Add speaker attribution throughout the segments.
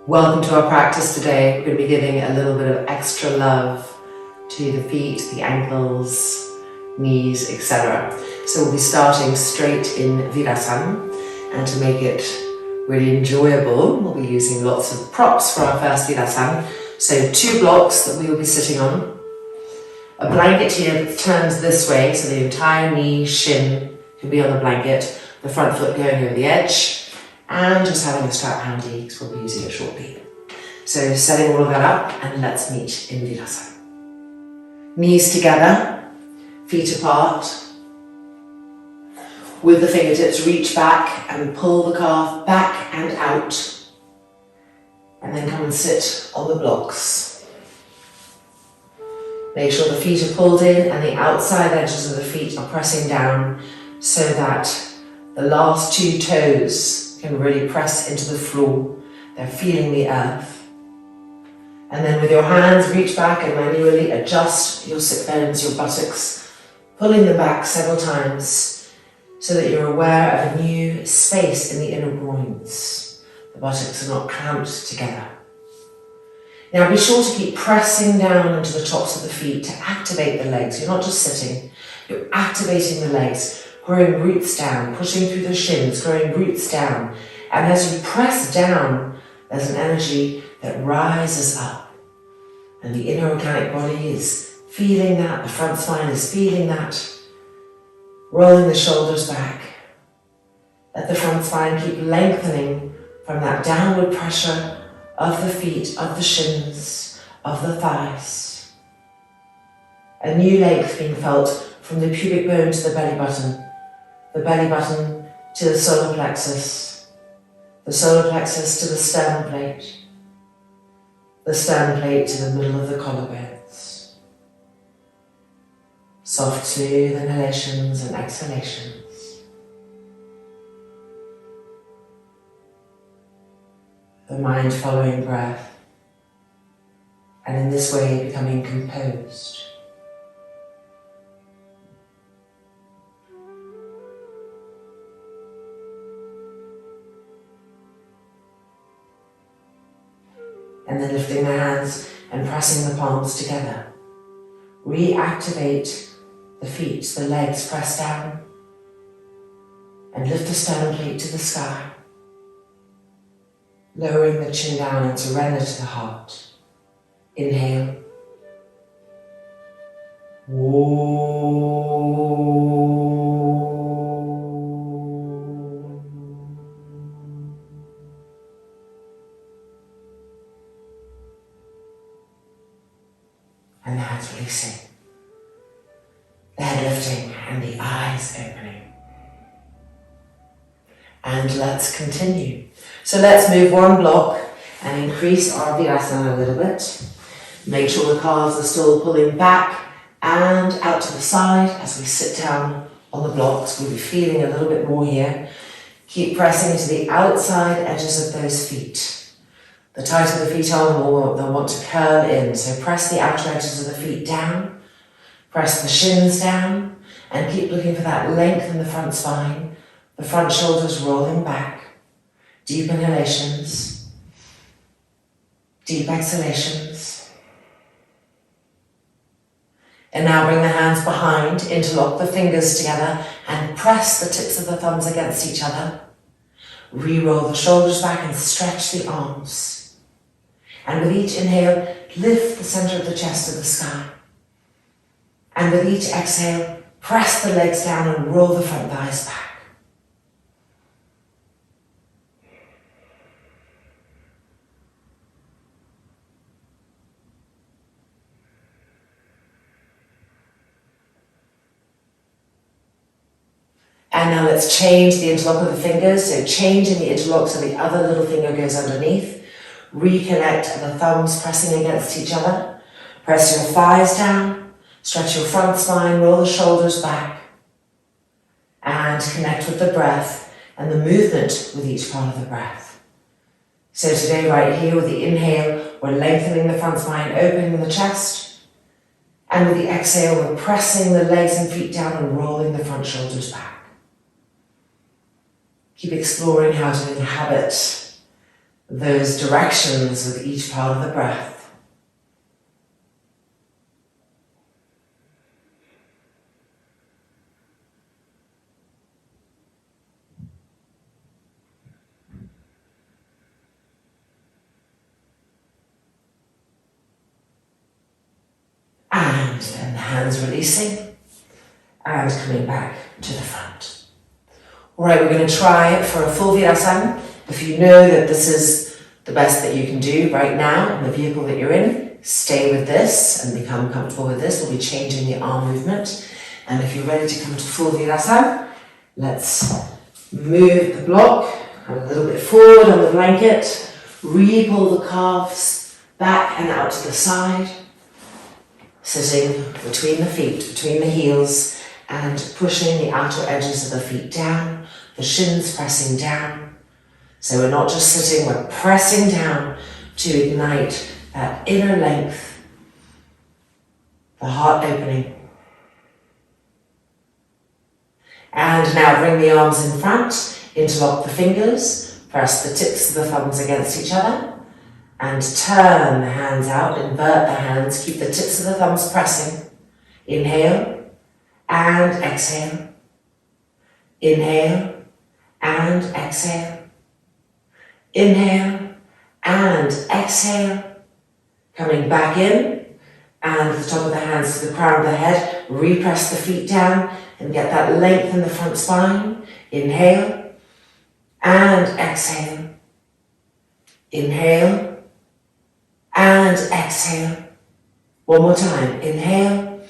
Speaker 1: Welcome to our practice today. We're going to be giving a little bit of extra love to the feet, the ankles, knees, etc. So we'll be starting straight in Virasana, and to make it really enjoyable, we'll be using lots of props for our first Virasana. So 2 blocks that we will be sitting on. A blanket here that turns this way, so the entire knee, shin can be on the blanket, the front foot going over the edge, and just having a strap handy because we'll be using it shortly. So setting all of that up, and let's meet in Virasana. Knees together, feet apart. With the fingertips, reach back and pull the calf back and out. And then come and sit on the blocks. Make sure the feet are pulled in and the outside edges of the feet are pressing down so that the last 2 toes can really press into the floor. They're feeling the earth. And then with your hands, reach back and manually adjust your sit bones, your buttocks, pulling them back several times so that you're aware of a new space in the inner groins. The buttocks are not clamped together. Now be sure to keep pressing down into the tops of the feet to activate the legs. You're not just sitting, you're activating the legs, growing roots down, pushing through the shins, growing roots down. And as you press down, there's an energy that rises up. And the inner organic body is feeling that, the front spine is feeling that. Rolling the shoulders back. Let the front spine keep lengthening from that downward pressure of the feet, of the shins, of the thighs. A new length being felt from the pubic bone to the belly button to the solar plexus to the sternum plate to the middle of the collarbones. Soft, smooth inhalations and exhalations. The mind following breath, and in this way becoming composed. And then lifting the hands and pressing the palms together. Reactivate the feet, the legs press down, and lift the sternum plate to the sky. Lowering the chin down and surrender to the heart. Inhale. And the hands releasing. The head lifting and the eyes opening. And let's continue. So let's move 1 block and increase our Virasana a little bit. Make sure the calves are still pulling back and out to the side as we sit down on the blocks. We'll be feeling a little bit more here. Keep pressing into the outside edges of those feet. The tighter the feet are, the more they'll want to curl in. So press the outer edges of the feet down. Press the shins down and keep looking for that length in the front spine. The front shoulders rolling back. Deep inhalations, deep exhalations. And now bring the hands behind, interlock the fingers together and press the tips of the thumbs against each other. Re-roll the shoulders back and stretch the arms. And with each inhale, lift the center of the chest to the sky. And with each exhale, press the legs down and roll the front thighs back. And now let's change the interlock of the fingers. So changing the interlock so the other little finger goes underneath. Reconnect the thumbs pressing against each other. Press your thighs down. Stretch your front spine. Roll the shoulders back. And connect with the breath and the movement with each part of the breath. So today, right here with the inhale, we're lengthening the front spine, opening the chest. And with the exhale, we're pressing the legs and feet down and rolling the front shoulders back. Keep exploring how to inhabit those directions with each part of the breath. And then the hands releasing and coming back to the front. Alright, we're going to try for a full Virasana. If you know that this is the best that you can do right now in the vehicle that you're in, stay with this and become comfortable with this. We'll be changing the arm movement. And if you're ready to come to full Virasana, let's move the block a little bit forward on the blanket, re-pull the calves back and out to the side, sitting between the feet, between the heels, and pushing the outer edges of the feet down, the shins pressing down. So we're not just sitting, we're pressing down to ignite that inner length, the heart opening. And now bring the arms in front, interlock the fingers, press the tips of the thumbs against each other, and turn the hands out, invert the hands, keep the tips of the thumbs pressing. Inhale and exhale. Inhale and exhale. Inhale and exhale. Coming back in, and with the top of the hands to the crown of the head, repress the feet down and get that length in the front spine. Inhale and exhale. Inhale and exhale. One more time. Inhale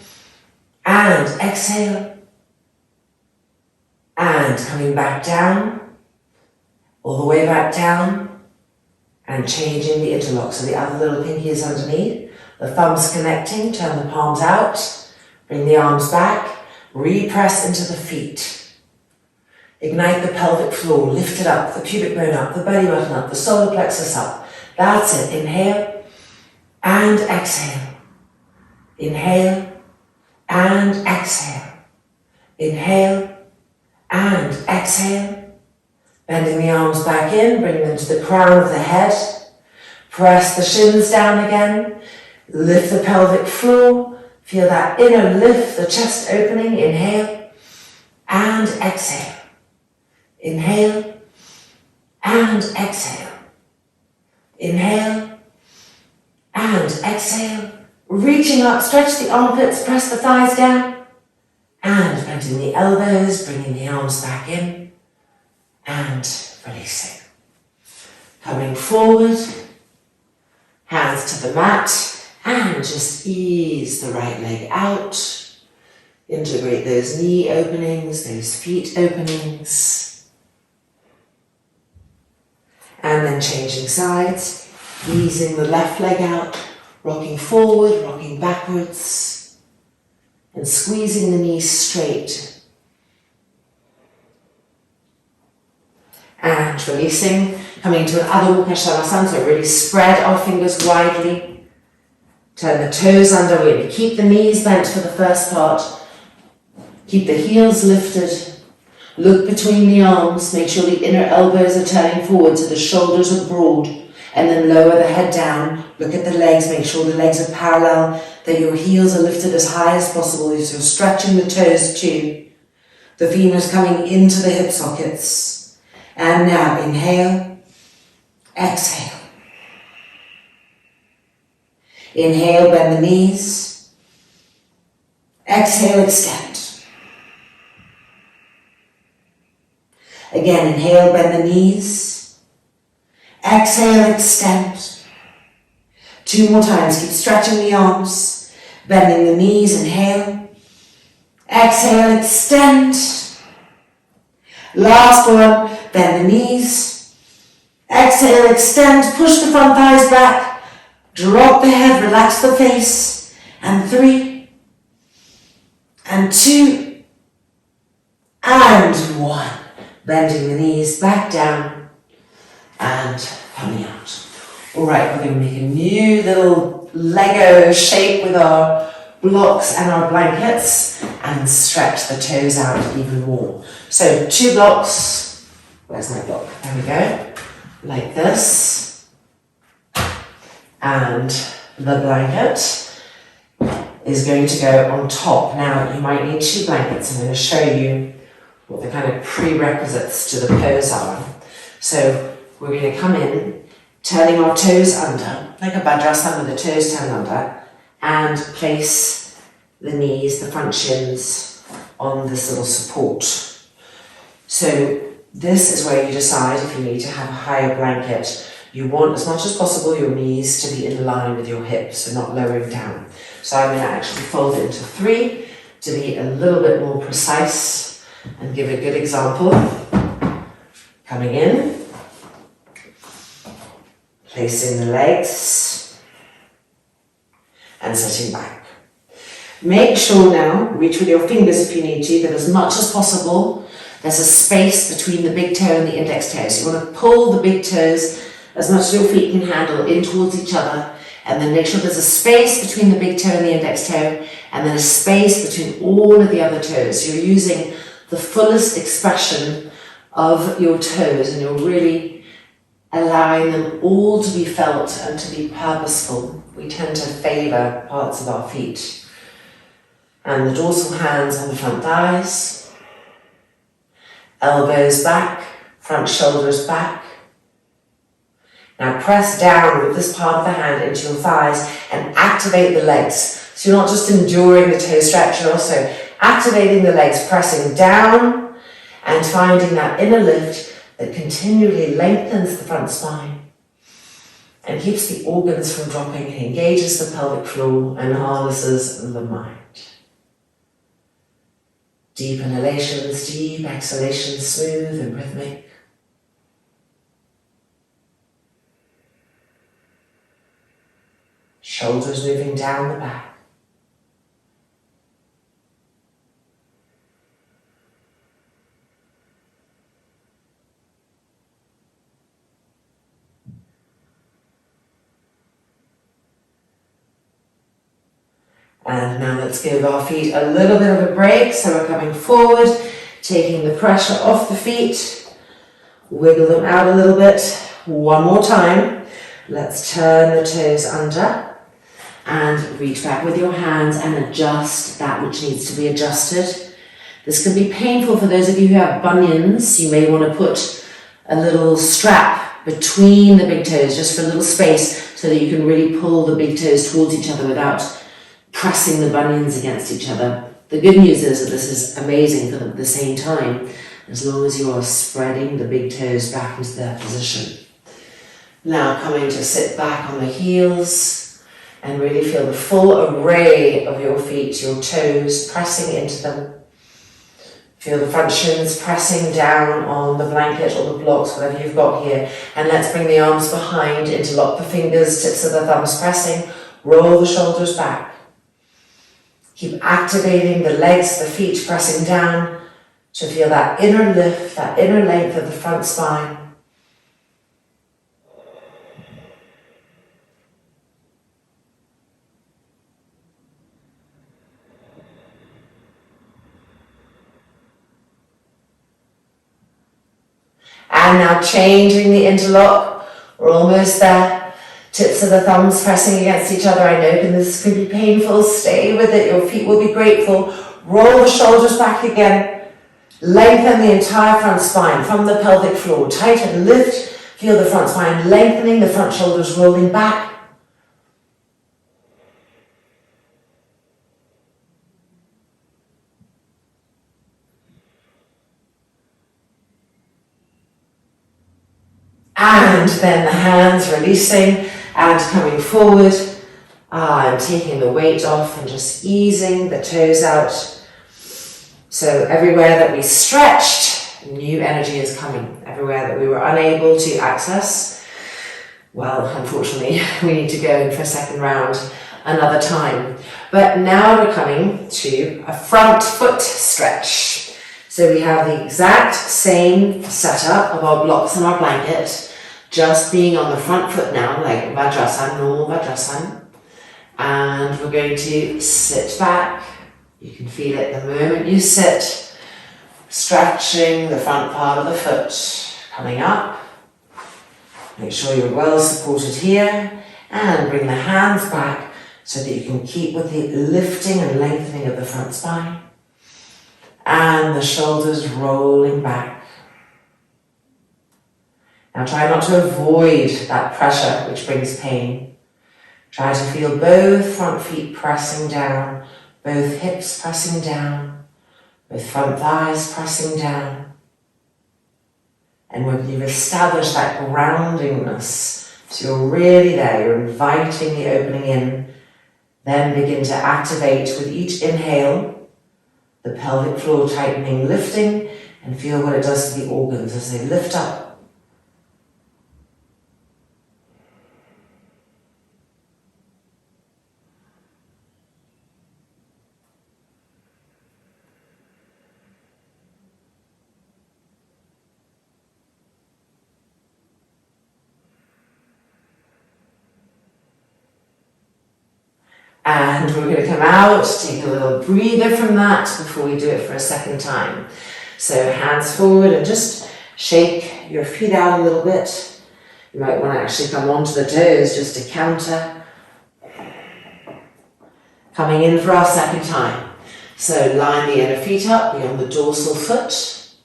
Speaker 1: and exhale. And coming back down, all the way back down, and changing the interlock. So the other little pinky is underneath, the thumbs connecting, turn the palms out, bring the arms back, repress into the feet. Ignite the pelvic floor, lift it up, the pubic bone up, the belly button up, the solar plexus up. That's it. Inhale and exhale. Inhale and exhale. Inhale and exhale. Bending the arms back in, bring them to the crown of the head. Press the shins down again. Lift the pelvic floor. Feel that inner lift, the chest opening. Inhale and exhale. Inhale and exhale. Inhale and exhale. Reaching up, stretch the armpits, press the thighs down. And bending the elbows, bringing the arms back in. And releasing. Coming forward, hands to the mat, and just ease the right leg out. Integrate those knee openings, those feet openings. And then changing sides, easing the left leg out, rocking forward, rocking backwards, and squeezing the knees straight. And releasing, coming to an Adho Mukha Shavasana, so really spread our fingers widely. Turn the toes under, we're going to keep the knees bent for the first part. Keep the heels lifted. Look between the arms, make sure the inner elbows are turning forward so the shoulders are broad. And then lower the head down, look at the legs, make sure the legs are parallel, that your heels are lifted as high as possible, so you're stretching the toes too. The femurs coming into the hip sockets. And now inhale, exhale. Inhale, bend the knees. Exhale, extend. Again, inhale, bend the knees. Exhale, extend. Two more times, keep stretching the arms, bending the knees, inhale. Exhale, extend. Last one, bend the knees. Exhale, extend, push the front thighs back. Drop the head, relax the face. And 3, and 2, and 1. Bending the knees back down and coming out. All right, we're going to make a new little Lego shape with our blocks and our blankets and stretch the toes out even more. So 2 blocks. Where's my block? There we go. Like this. And the blanket is going to go on top. Now, you might need 2 blankets. I'm going to show you what the kind of prerequisites to the pose are. So we're going to come in, turning our toes under, like a Vajrasana with the toes turned under, and place the knees, the front shins, on this little support. So this is where you decide if you need to have a higher blanket. You want, as much as possible, your knees to be in line with your hips, so not lowering down. So I'm going to actually fold it into 3 to be a little bit more precise and give a good example. Coming in, placing the legs, and sitting back. Make sure now, reach with your fingers if you need to, that as much as possible, there's a space between the big toe and the index toe. So you want to pull the big toes as much as your feet can handle in towards each other, and then make sure there's a space between the big toe and the index toe, and then a space between all of the other toes. You're using the fullest expression of your toes, and you're really allowing them all to be felt and to be purposeful. We tend to favour parts of our feet. And the dorsal hands on the front thighs, elbows back, front shoulders back. Now press down with this part of the hand into your thighs and activate the legs. So you're not just enduring the toe stretch, you're also activating the legs, pressing down and finding that inner lift that continually lengthens the front spine and keeps the organs from dropping and engages the pelvic floor and harnesses the mind. Deep inhalations, deep exhalations, smooth and rhythmic. Shoulders moving down the back. And now let's give our feet a little bit of a break. So we're coming forward, taking the pressure off the feet. Wiggle them out a little bit. One more time. Let's turn the toes under. And reach back with your hands and adjust that which needs to be adjusted. This can be painful for those of you who have bunions. You may want to put a little strap between the big toes, just for a little space, so that you can really pull the big toes towards each other without pressing the bunions against each other. The good news is that this is amazing for at the same time, as long as you are spreading the big toes back into their position. Now coming to sit back on the heels, and really feel the full array of your feet, your toes pressing into them. Feel the front shins pressing down on the blanket or the blocks, whatever you've got here. And let's bring the arms behind, interlock the fingers, tips of the thumbs pressing, roll the shoulders back. Keep activating the legs, the feet pressing down to feel that inner lift, that inner length of the front spine. And now changing the interlock. We're almost there. Tips of the thumbs pressing against each other. I know this can be painful. Stay with it. Your feet will be grateful. Roll the shoulders back again. Lengthen the entire front spine from the pelvic floor. Tighten, lift. Feel the front spine lengthening, the front shoulders rolling back. And then the hands releasing and coming forward. And taking the weight off and just easing the toes out. So everywhere that we stretched, new energy is coming. Everywhere that we were unable to access, well, unfortunately, we need to go in for a second round another time. But now we're coming to a front foot stretch. So we have the exact same setup of our blocks and our blanket, just being on the front foot now, like Vajrasana, normal Vajrasana. And we're going to sit back. You can feel it the moment you sit, stretching the front part of the foot, coming up. Make sure you're well supported here. And bring the hands back so that you can keep with the lifting and lengthening of the front spine. And the shoulders rolling back. Now try not to avoid that pressure which brings pain. Try to feel both front feet pressing down, both hips pressing down, both front thighs pressing down. And when you've established that groundingness, so you're really there, you're inviting the opening in, then begin to activate with each inhale, the pelvic floor tightening, lifting, and feel what it does to the organs as they lift up. And we're going to come out, take a little breather from that before we do it for a second time. So hands forward and just shake your feet out a little bit. You might want to actually come onto the toes just to counter. Coming in for our second time. So line the inner feet up beyond the dorsal foot.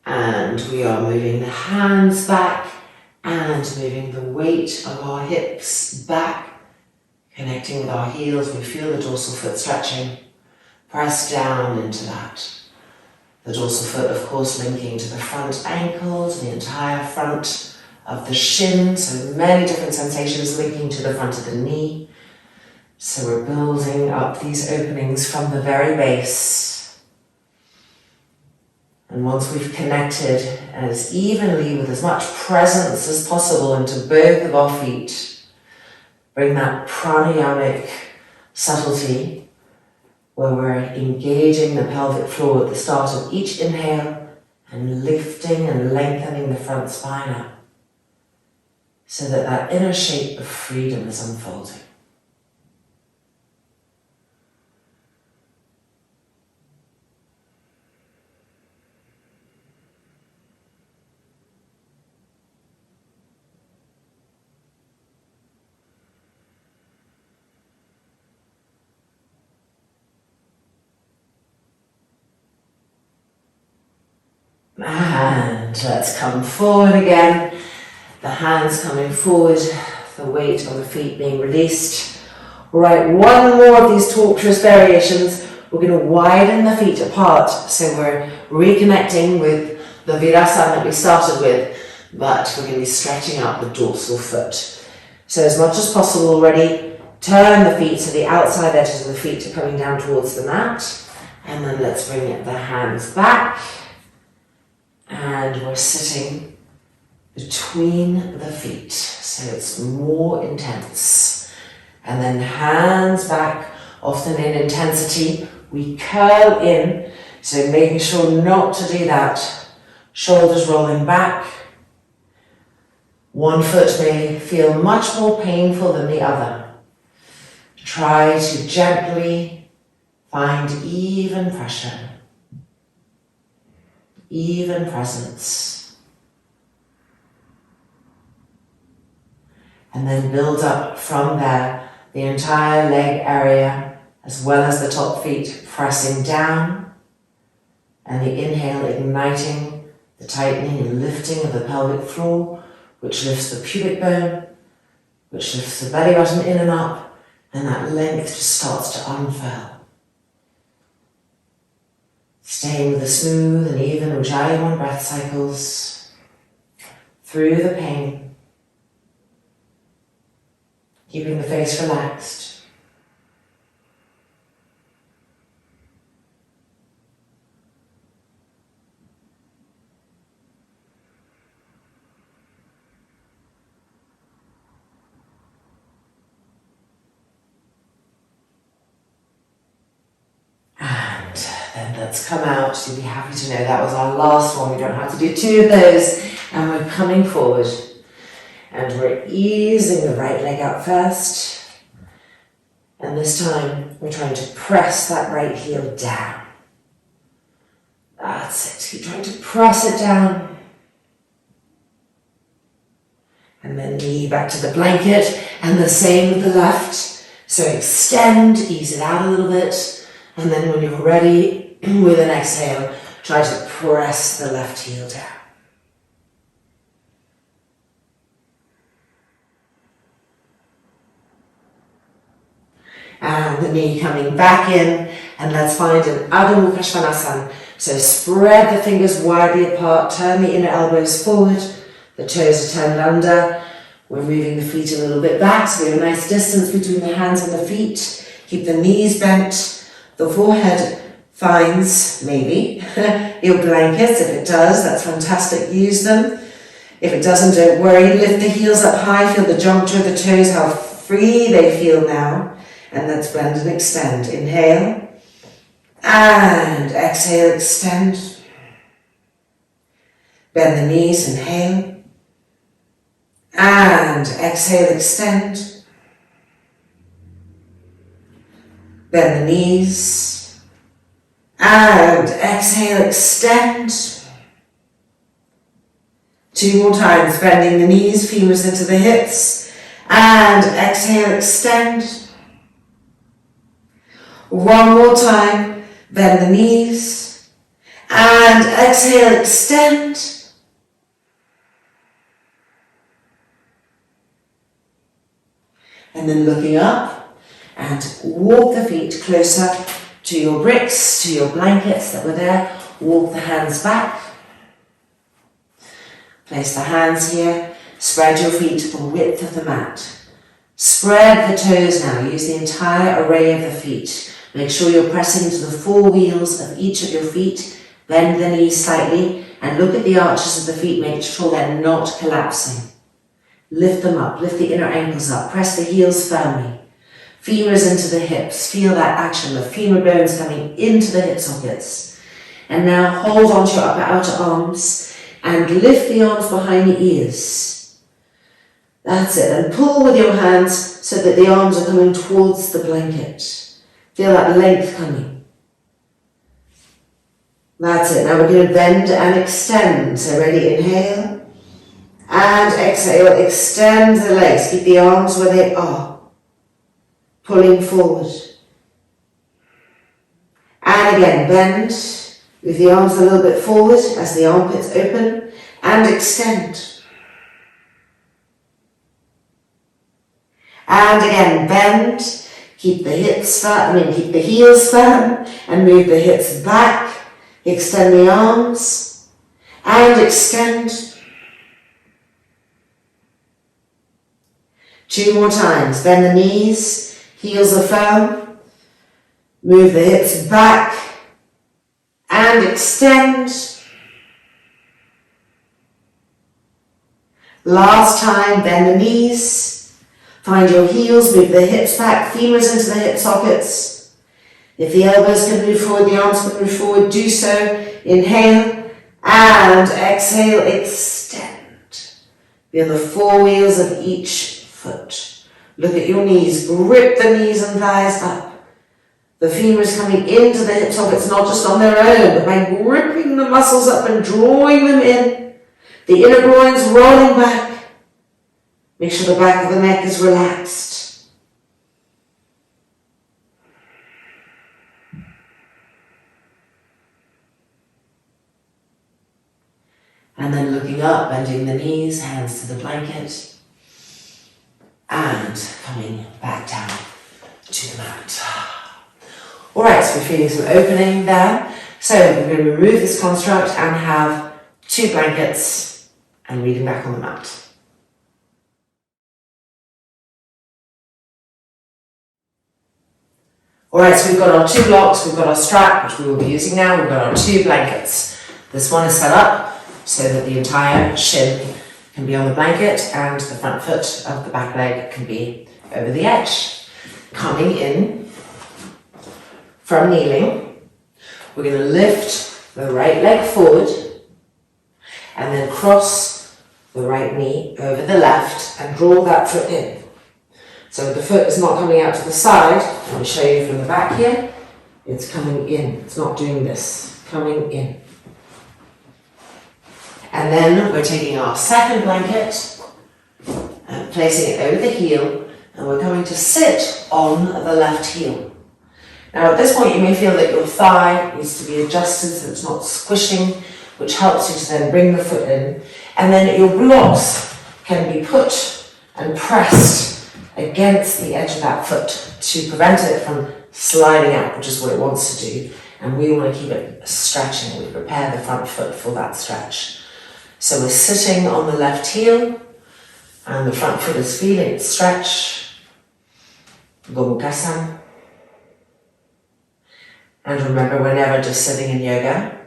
Speaker 1: And we are moving the hands back and moving the weight of our hips back. Connecting with our heels, we feel the dorsal foot stretching. Press down into that. The dorsal foot, of course, linking to the front ankle, to the entire front of the shin. So many different sensations linking to the front of the knee. So we're building up these openings from the very base. And once we've connected as evenly with as much presence as possible into both of our feet, bring that pranayamic subtlety where we're engaging the pelvic floor at the start of each inhale and lifting and lengthening the front spine up so that that inner shape of freedom is unfolding. And let's come forward again. The hands coming forward, the weight on the feet being released. All right, one more of these torturous variations. We're going to widen the feet apart. So we're reconnecting with the virasana that we started with, but we're going to be stretching out the dorsal foot. So as much as possible already, turn the feet so the outside edges of the feet are coming down towards the mat. And then let's bring the hands back. And we're sitting between the feet, so it's more intense. And then hands back, often in intensity. We curl in, so making sure not to do that. Shoulders rolling back. One foot may feel much more painful than the other. Try to gently find even pressure. Even presence. And then build up from there the entire leg area as well as the top feet pressing down, and the inhale igniting the tightening and lifting of the pelvic floor, which lifts the pubic bone, which lifts the belly button in and up, and that length just starts to unfurl. Staying with the smooth and even Ujjayi breath cycles through the pain, keeping the face relaxed. And let's come out. You'll be happy to know that was our last one. We don't have to do two of those. And we're coming forward. And we're easing the right leg out first. And this time, we're trying to press that right heel down. That's it. Keep trying to press it down. And And then knee back to the blanket, and the same with the left. So extend, ease it out a little bit, and then when you're ready, with an exhale, try to press the left heel down. And the knee coming back in, and let's find an Adho Mukha Svanasana. So spread the fingers widely apart, turn the inner elbows forward, the toes are turned under. We're moving the feet a little bit back, so we have a nice distance between the hands and the feet. Keep the knees bent, the forehead finds, maybe, your blankets. If it does, that's fantastic, use them. If it doesn't, don't worry, lift the heels up high, feel the juncture of the toes, how free they feel now. And let's blend and extend. Inhale, and exhale, extend. Bend the knees, inhale, and exhale, extend. Bend the knees, and exhale, extend. 2 more times, bending the knees, femurs into the hips, and exhale, extend. 1 more time, bend the knees, and exhale, extend. And then looking up, and walk the feet closer to your bricks, to your blankets that were there. Walk the hands back. Place the hands here, spread your feet the width of the mat. Spread the toes now, use the entire array of the feet. Make sure you're pressing into the 4 wheels of each of your feet. Bend the knees slightly and look at the arches of the feet, make sure they're not collapsing. Lift them up, lift the inner ankles up, press the heels firmly. Femurs into the hips, feel that action, the femur bones coming into the hip sockets. And now hold on to your upper outer arms and lift the arms behind the ears. That's it, and pull with your hands so that the arms are coming towards the blanket. Feel that length coming. That's it. Now we're going to bend and extend. So ready, inhale. And exhale, extend the legs. Keep the arms where they are. Pulling forward. And again, bend. Move the arms a little bit forward as the armpits open. And extend. And again, bend. Keep the hips firm, keep the heels firm, and move the hips back. Extend the arms, and extend. 2 more times. Bend the knees, heels are firm. Move the hips back, and extend. Last time, bend the knees. Find your heels, move the hips back, femurs into the hip sockets. If the elbows can move forward, the arms can move forward, do so. Inhale and exhale, extend. Feel the 4 wheels of each foot. Look at your knees, grip the knees and thighs up. The femurs coming into the hip sockets, not just on their own, but by gripping the muscles up and drawing them in. The inner groins rolling back. Make sure the back of the neck is relaxed. And then looking up, bending the knees, hands to the blanket, and coming back down to the mat. All right, so we're feeling some opening there. So we're going to remove this construct and have 2 blankets and reading back on the mat. Alright, so we've got our 2 blocks, we've got our strap, which we will be using now, we've got our 2 blankets. This one is set up so that the entire shin can be on the blanket and the front foot of the back leg can be over the edge. Coming in from kneeling, we're going to lift the right leg forward and then cross the right knee over the left and draw that foot in. So the foot is not coming out to the side. Let me show you from the back here. It's coming in. It's not doing this. Coming in. And then we're taking our second blanket placing it over the heel, and we're going to sit on the left heel. Now at this point you may feel that your thigh needs to be adjusted so it's not squishing, which helps you to then bring the foot in, and then your blocks can be put and pressed against the edge of that foot to prevent it from sliding out, which is what it wants to do, and we want to keep it stretching. We prepare the front foot for that stretch. So we're sitting on the left heel, and the front foot is feeling it stretch. Gomukhsan. And remember, we're never just sitting in yoga.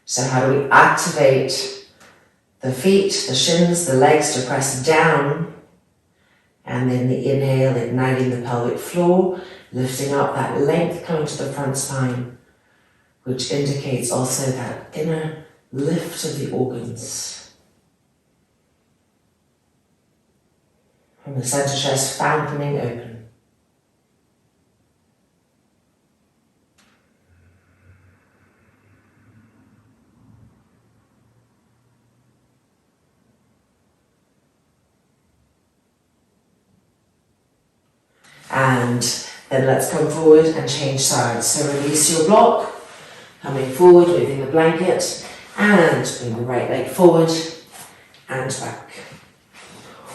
Speaker 1: So how do we activate the feet, the shins, the legs to press down? And then the inhale, igniting the pelvic floor, lifting up that length coming to the front spine, which indicates also that inner lift of the organs. From the center chest fountaining open. And then let's come forward and change sides. So release your block, coming forward, moving the blanket, and bring the right leg forward and back.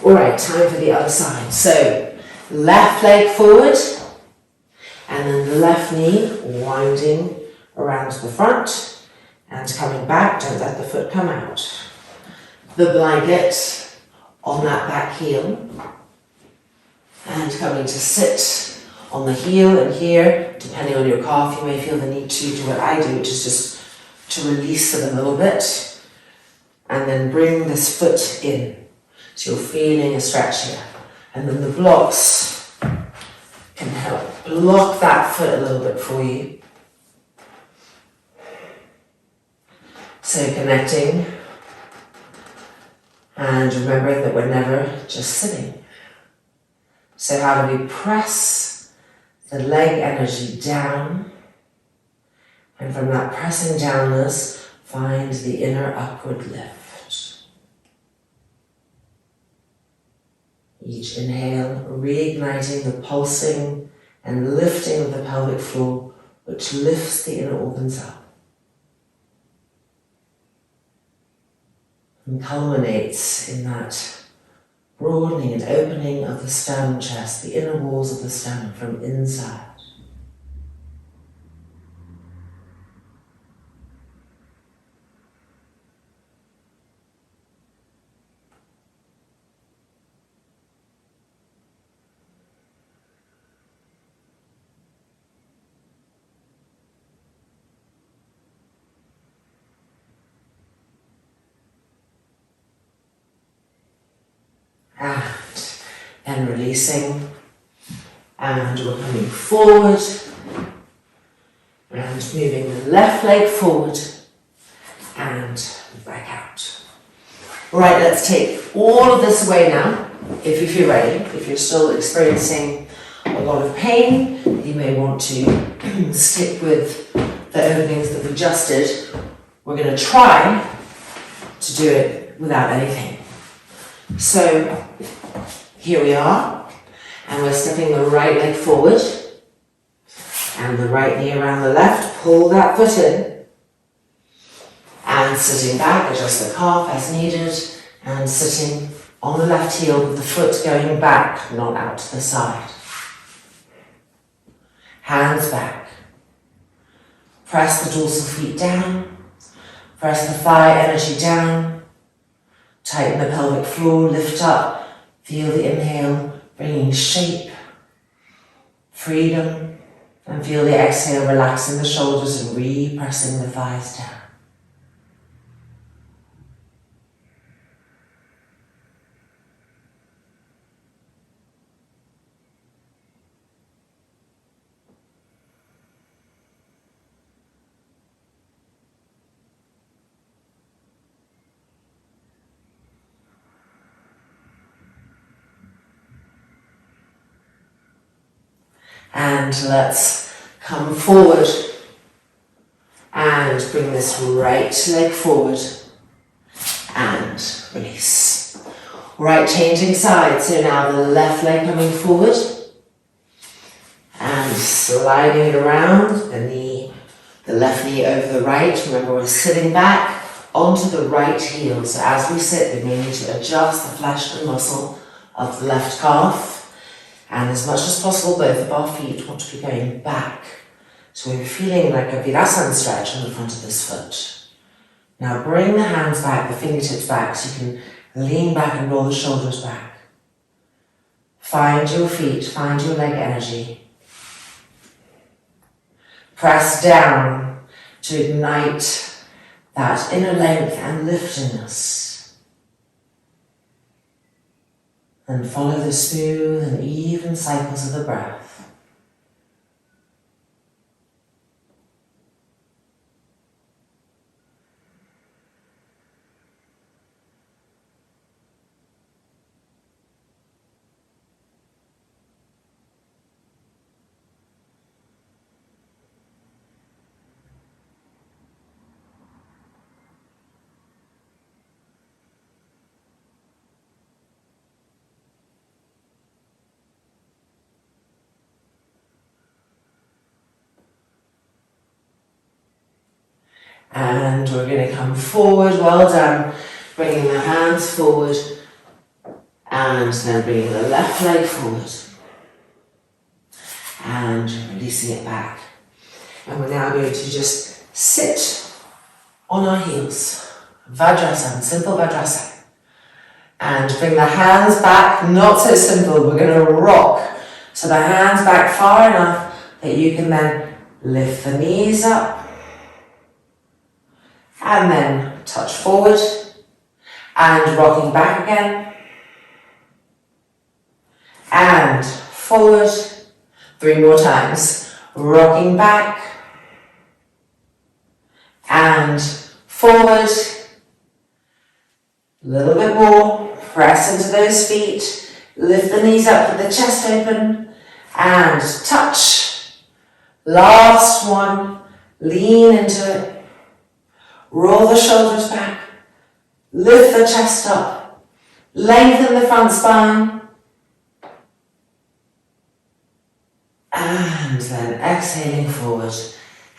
Speaker 1: All right, time for the other side. So left leg forward, and then the left knee winding around to the front and coming back. Don't let the foot come out. The blanket on that back heel, and coming to sit on the heel, and here, depending on your calf, you may feel the need to do what I do, which is just to release it a little bit, and then bring this foot in. So you're feeling a stretch here. And then the blocks can help block that foot a little bit for you. So connecting, and remembering that we're never just sitting. So how do we press the leg energy down, and from that pressing downwards, find the inner upward lift. Each inhale, reigniting the pulsing and lifting of the pelvic floor, which lifts the inner organs up. And culminates in that broadening and opening of the sternum chest, the inner walls of the sternum from inside. And releasing, and we're coming forward and moving the left leg forward and back out. All right, let's take all of this away now, if you feel ready. If you're still experiencing a lot of pain, you may want to stick with the openings that we just did. We're going to try to do it without anything. So here we are, and we're stepping the right leg forward and the right knee around the left. Pull that foot in and sitting back, adjust the calf as needed, and sitting on the left heel with the foot going back, not out to the side. Hands back. Press the dorsal feet down, press the thigh energy down, tighten the pelvic floor, lift up. Feel the inhale, bringing shape, freedom, and feel the exhale, relaxing the shoulders and re-pressing the thighs down. And let's come forward and bring this right leg forward and release. Right, changing sides. So now the left leg coming forward and sliding it around, the left knee over the right. Remember, we're sitting back onto the right heel. So as we sit, we may need to adjust the flesh and muscle of the left calf. And as much as possible, both of our feet want to be going back. So we're feeling like a Virasana stretch on the front of this foot. Now bring the hands back, the fingertips back, so you can lean back and roll the shoulders back. Find your feet, find your leg energy. Press down to ignite that inner length and liftiness. And follow the smooth and even cycles of the breath. And we're going to come forward, well done, bringing the hands forward and then bringing the left leg forward and releasing it back. And we're now going to just sit on our heels, Vajrasana, simple Vajrasana, and bring the hands back, not so simple, we're going to rock. So the hands back far enough that you can then lift the knees up, and then touch forward and rocking back again and forward. 3 more times. Rocking back and forward. A little bit more. Press into those feet. Lift the knees up with the chest open and touch. Last one. Lean into it. Roll the shoulders back, lift the chest up, lengthen the front spine, and then exhaling forward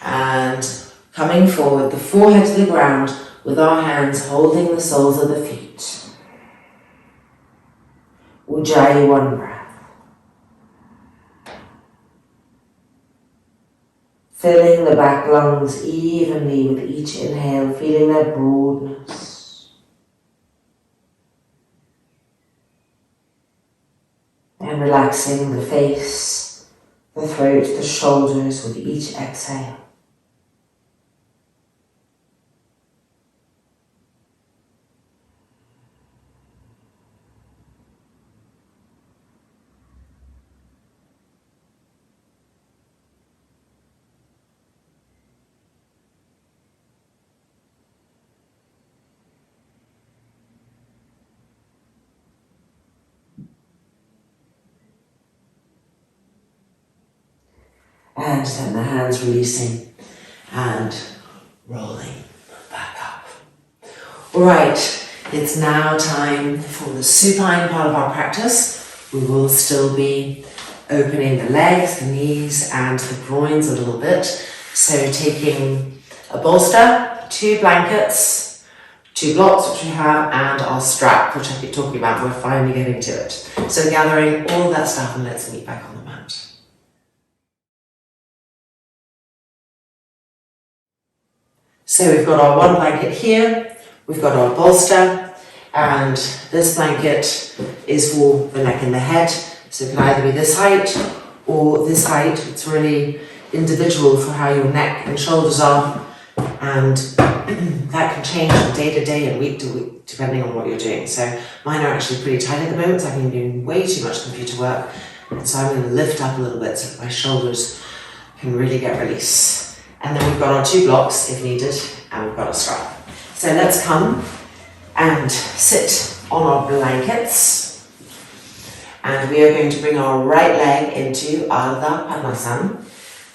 Speaker 1: and coming forward, the forehead to the ground with our hands holding the soles of the feet. Ujjayi, 1 breath. Filling the back lungs evenly with each inhale, feeling their broadness. And relaxing the face, the throat, the shoulders with each exhale. And then the hands releasing and rolling back up. Alright, it's now time for the supine part of our practice. We will still be opening the legs, the knees and the groins a little bit. So taking a bolster, 2 blankets, 2 blocks which we have, and our strap, which I keep talking about. We're finally getting to it. So gathering all that stuff, and let's meet back on the mat. So we've got our 1 blanket here, we've got our bolster, and this blanket is for the neck and the head. So it can either be this height or this height. It's really individual for how your neck and shoulders are, and that can change from day to day and week to week depending on what you're doing. So mine are actually pretty tight at the moment, so I've been doing way too much computer work, and so I'm going to lift up a little bit so that my shoulders can really get release. And then we've got our 2 blocks if needed, and we've got a strap. So let's come and sit on our blankets, and we are going to bring our right leg into Ardha Padmasana.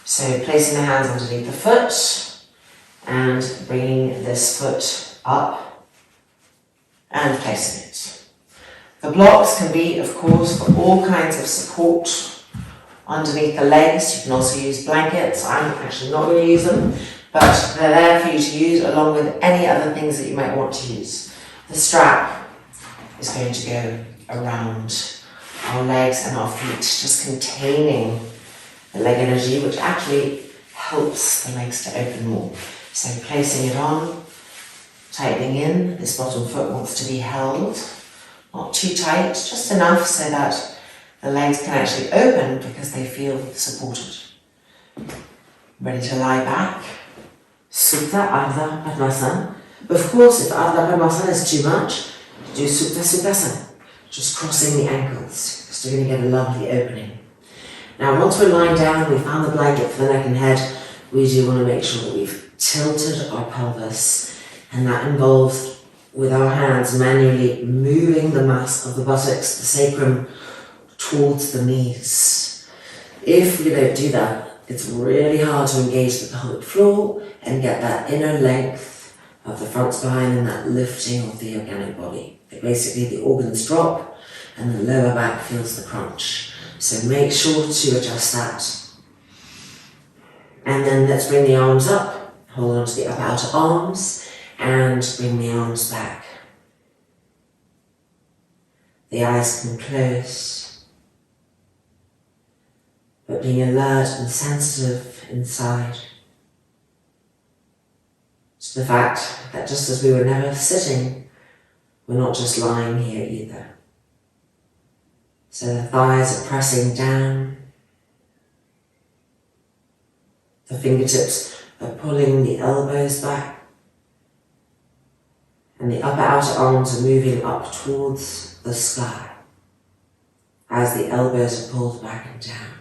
Speaker 1: So placing the hands underneath the foot and bringing this foot up and placing it. The blocks can be, of course, for all kinds of support underneath the legs. You can also use blankets. I'm actually not going to use them, but they're there for you to use along with any other things that you might want to use. The strap is going to go around our legs and our feet, just containing the leg energy, which actually helps the legs to open more. So placing it on, tightening in. This bottom foot wants to be held, not too tight, just enough so that the legs can actually open because they feel supported. Ready to lie back. Supta Ardha Padmasana. Of course, if Ardha Padmasana is too much, do Supta Sukhasana, just crossing the ankles, because you're going to get a lovely opening. Now, once we're lying down, we found the blanket for the neck and head, we do want to make sure that we've tilted our pelvis, and that involves, with our hands, manually moving the mass of the buttocks, the sacrum, towards the knees. If we don't do that, it's really hard to engage the pelvic floor and get that inner length of the front spine and that lifting of the organic body. Basically, the organs drop and the lower back feels the crunch. So make sure to adjust that. And then let's bring the arms up, hold on to the upper outer arms, and bring the arms back. The eyes can close, but being alert and sensitive inside to the fact that just as we were never sitting, we're not just lying here either. So the thighs are pressing down, the fingertips are pulling the elbows back, and the upper outer arms are moving up towards the sky as the elbows are pulled back and down.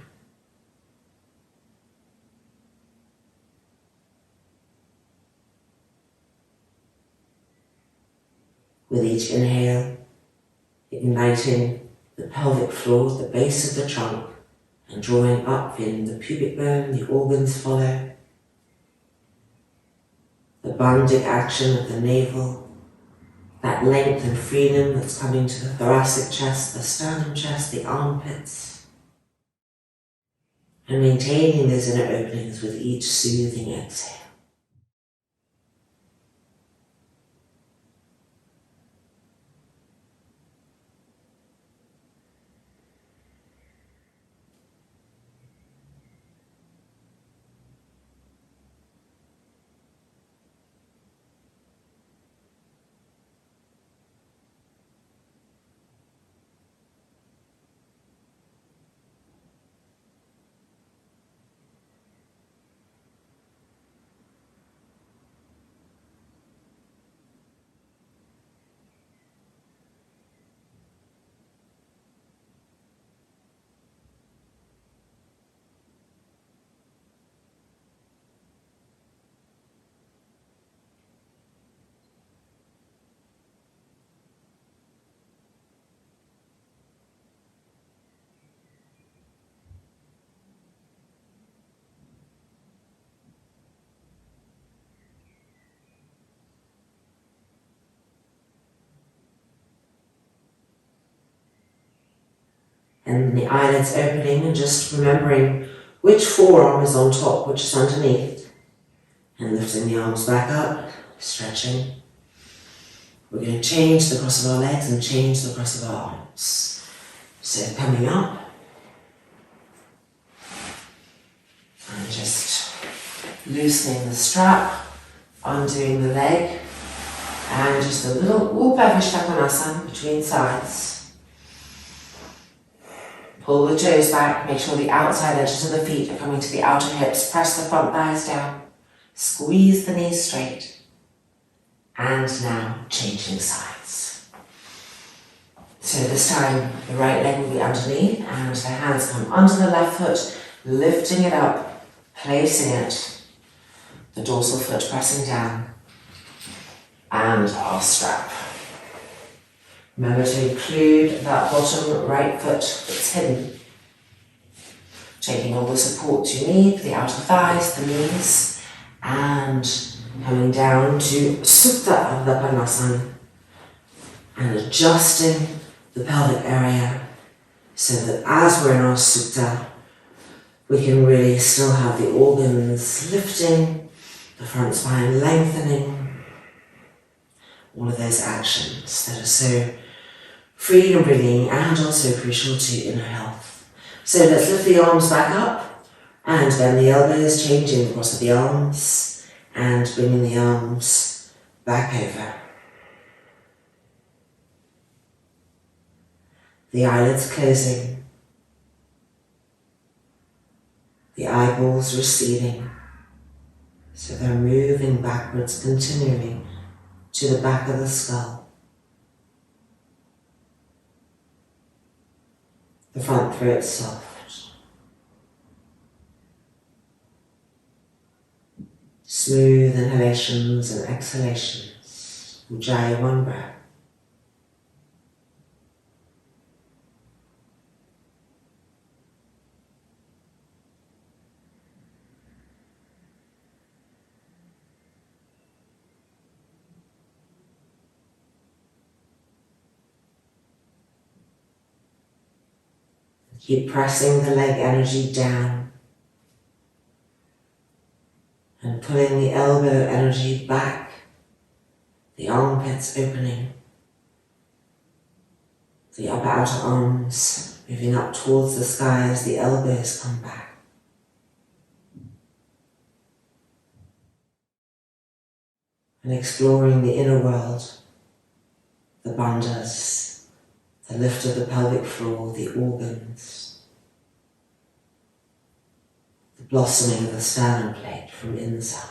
Speaker 1: With each inhale, igniting the pelvic floor, the base of the trunk, and drawing up, feeling the pubic bone, the organs follow. The bandic action of the navel, that length and freedom that's coming to the thoracic chest, the sternum chest, the armpits. And maintaining those inner openings with each soothing exhale. And the eyelids opening and just remembering which forearm is on top, which is underneath. And lifting the arms back up, stretching. We're going to change the cross of our legs and change the cross of our arms. So coming up. And just loosening the strap, undoing the leg. And just a little Upavishtakonasana between sides. Pull the toes back, make sure the outside edges of the feet are coming to the outer hips. Press the front thighs down. Squeeze the knees straight. And now changing sides. So this time the right leg will be underneath and the hands come under the left foot, lifting it up, placing it. The dorsal foot pressing down. And our strap. Remember to include that bottom right foot that's hidden. Taking all the support you need, the outer thighs, the knees, and coming down to Supta Ardha Padmasana and adjusting the pelvic area, so that as we're in our sukta, we can really still have the organs lifting, the front spine lengthening, all of those actions that are so free and bringing and also crucial to inner health. So let's lift the arms back up and bend the elbows, changing the cross of the arms and bringing the arms back over. The eyelids closing, the eyeballs receding, so they're moving backwards continually to the back of the skull. The front throat soft. Smooth inhalations and exhalations. Ujjayi, one breath. Keep pressing the leg energy down and pulling the elbow energy back, the armpits opening, the upper outer arms moving up towards the sky as the elbows come back. And exploring the inner world, the bandhas, the lift of the pelvic floor, the organs, the blossoming of the sternum plate from inside.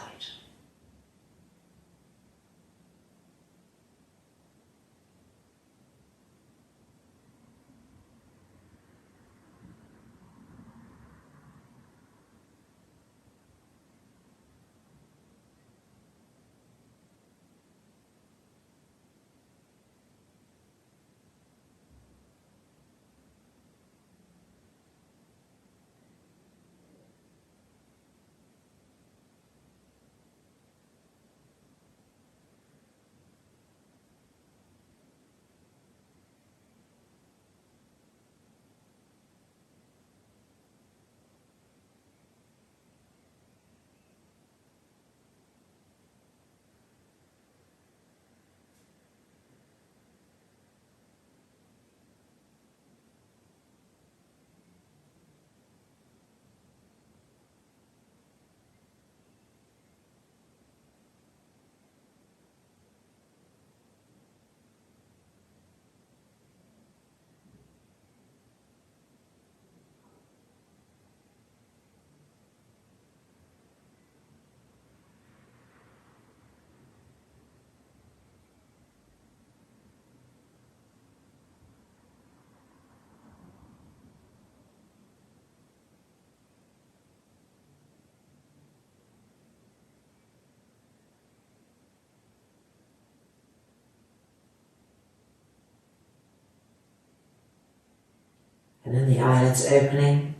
Speaker 1: And then the eyelids opening.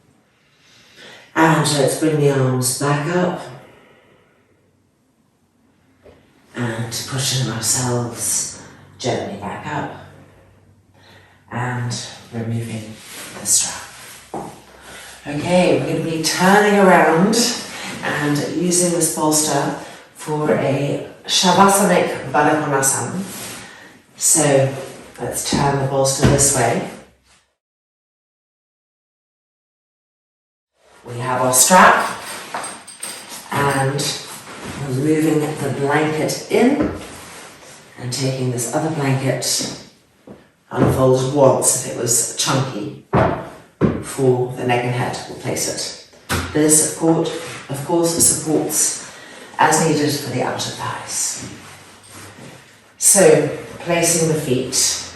Speaker 1: And let's bring the arms back up. And pushing ourselves gently back up. And removing the strap. Okay, we're going to be turning around and using this bolster for a Shavasanic Baddha Konasana. So let's turn the bolster this way. We have our strap and we're moving the blanket in and taking this other blanket unfolded once if it was chunky for the neck and head. We'll place it. This of course supports as needed for the outer thighs. So placing the feet,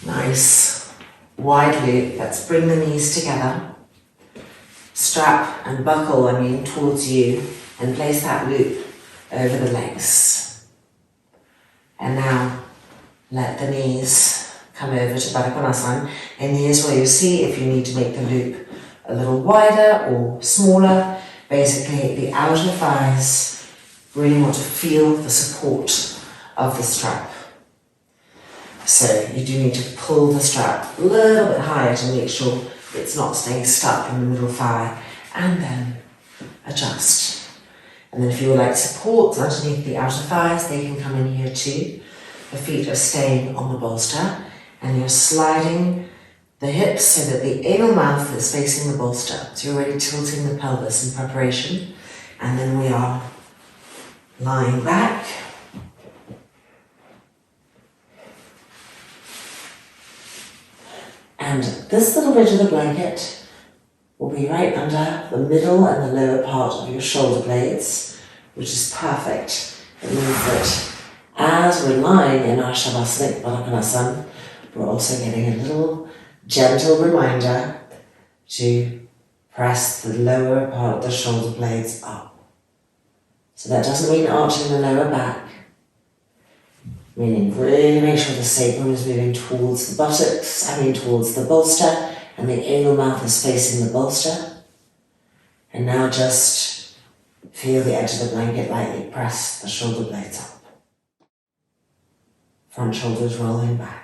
Speaker 1: nice wide loop. Let's bring the knees together. Strap and buckle, towards you, and place that loop over the legs. And now let the knees come over to Baddha Konasana. And here's where you'll see if you need to make the loop a little wider or smaller. Basically, the outer thighs really want to feel the support of the strap. So you do need to pull the strap a little bit higher to make sure it's not staying stuck in the middle thigh, and then adjust. And then if you would like support underneath the outer thighs, they can come in here too. The feet are staying on the bolster, and you're sliding the hips so that the anal mouth is facing the bolster. So you're already tilting the pelvis in preparation. And then we are lying back. And this little bit of the blanket will be right under the middle and the lower part of your shoulder blades, which is perfect. It means that as we're lying in our Shavasana Baddhakonasana, we're also getting a little gentle reminder to press the lower part of the shoulder blades up. So that doesn't mean arching the lower back, meaning really make sure the sacrum is moving towards the buttocks, towards the bolster, and the anal mouth is facing the bolster. And now just feel the edge of the blanket lightly press the shoulder blades up. Front shoulders rolling back.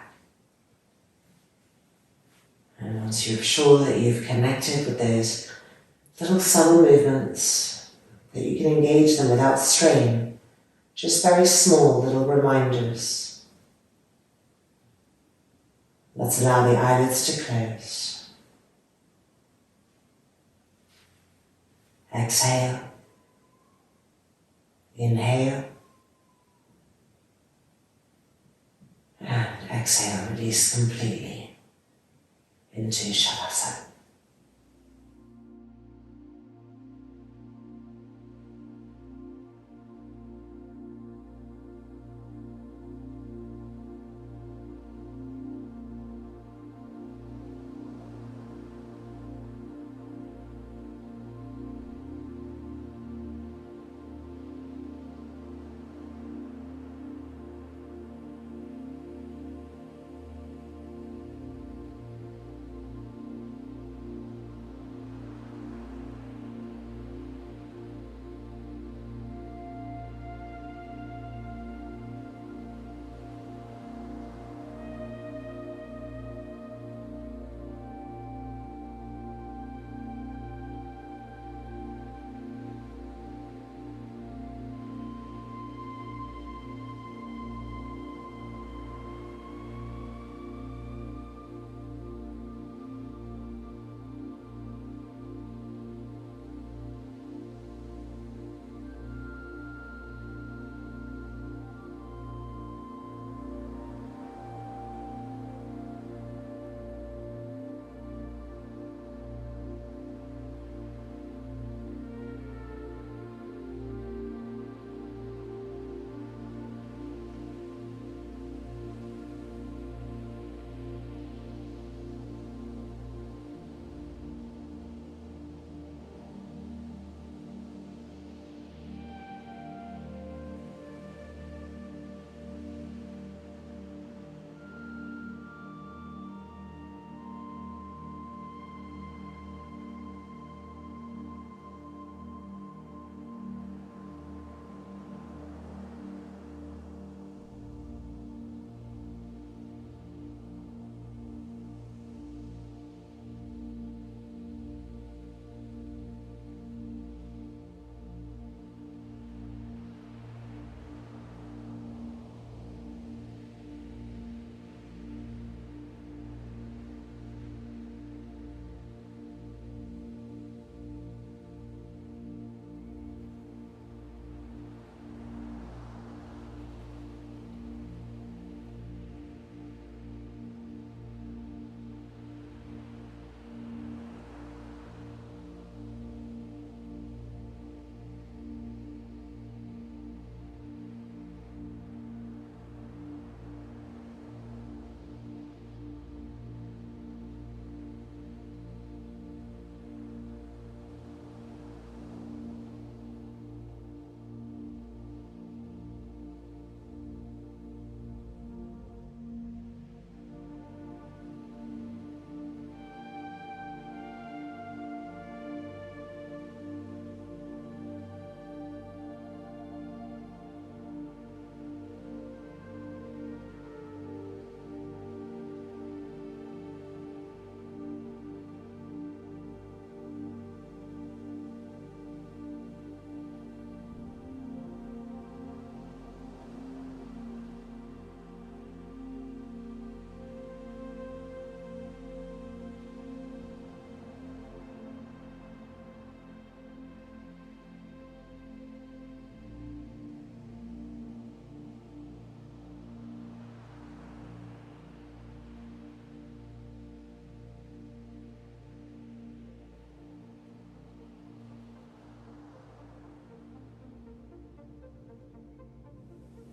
Speaker 1: And once you're sure that you've connected with those little subtle movements, that you can engage them without strain, just very small little reminders. Let's allow the eyelids to close. Exhale. Inhale. And exhale, release completely into Shavasana.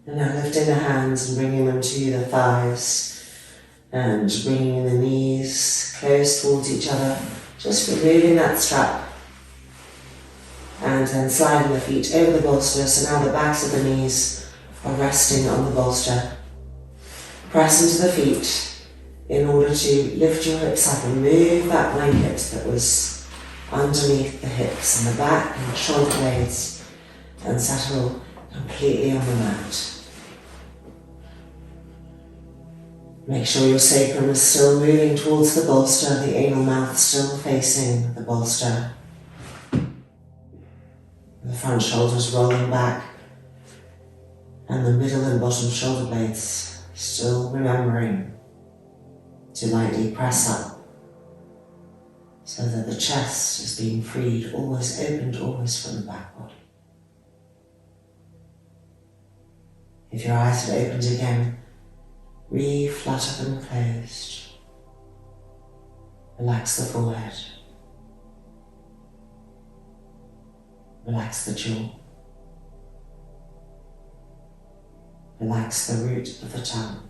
Speaker 2: And now lifting the hands and bringing them to the thighs and bringing the knees close towards each other, just removing that strap. And then sliding the feet over the bolster, so now the backs of the knees are resting on the bolster. Press into the feet in order to lift your hips up and move that blanket that was underneath the hips and the back and the shoulder blades, and settle completely on the mat. Make sure your sacrum is still moving towards the bolster, the anal mouth still facing the bolster. The front shoulders rolling back, and the middle and bottom shoulder blades still remembering to lightly press up so that the chest is being freed, always opened, always from the back body. If your eyes had opened again, re-flutter them closed. Relax the forehead. Relax the jaw. Relax the root of the tongue.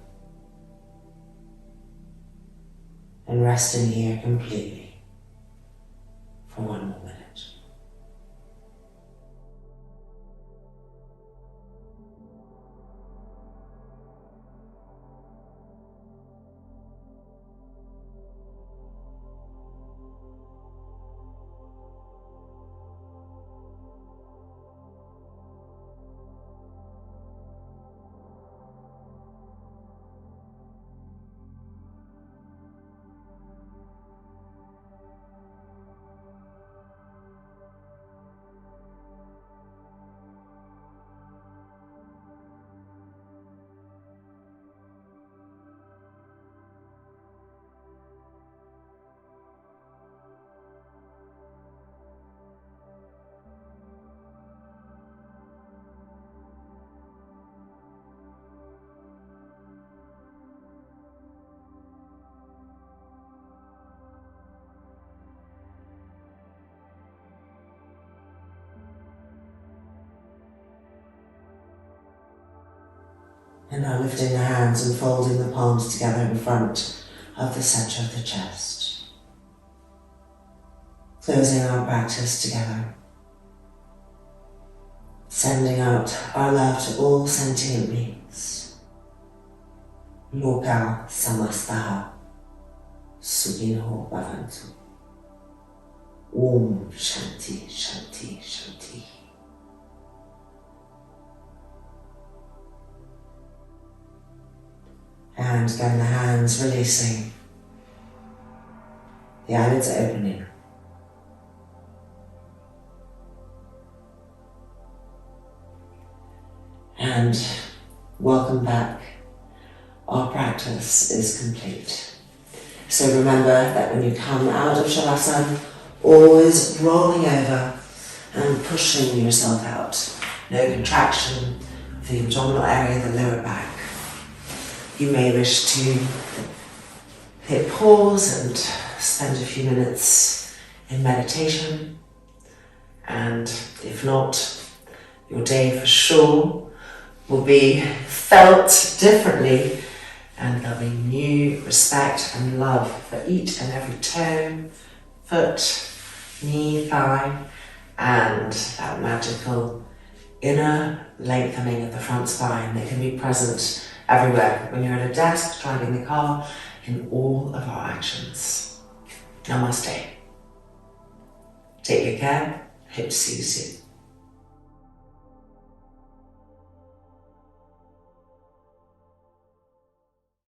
Speaker 2: And rest in here completely for 1 more minute. And now lifting the hands and folding the palms together in front of the center of the chest. Closing our practice together. Sending out our love to all sentient beings. Loka samastaha sukino bhavantu. Om Shanti Shanti Shanti. And again, the hands releasing, the eyelids opening. And welcome back. Our practice is complete. So remember that when you come out of Shavasana, always rolling over and pushing yourself out. No contraction of the abdominal area, the lower back. You may wish to hit pause and spend a few minutes in meditation, and if not, your day for sure will be felt differently, and there'll be new respect and love for each and every toe, foot, knee, thigh, and that magical inner lengthening of the front spine that can be present everywhere, when you're at a desk, driving the car, in all of our actions. Namaste. Take good care. Hope to see you soon.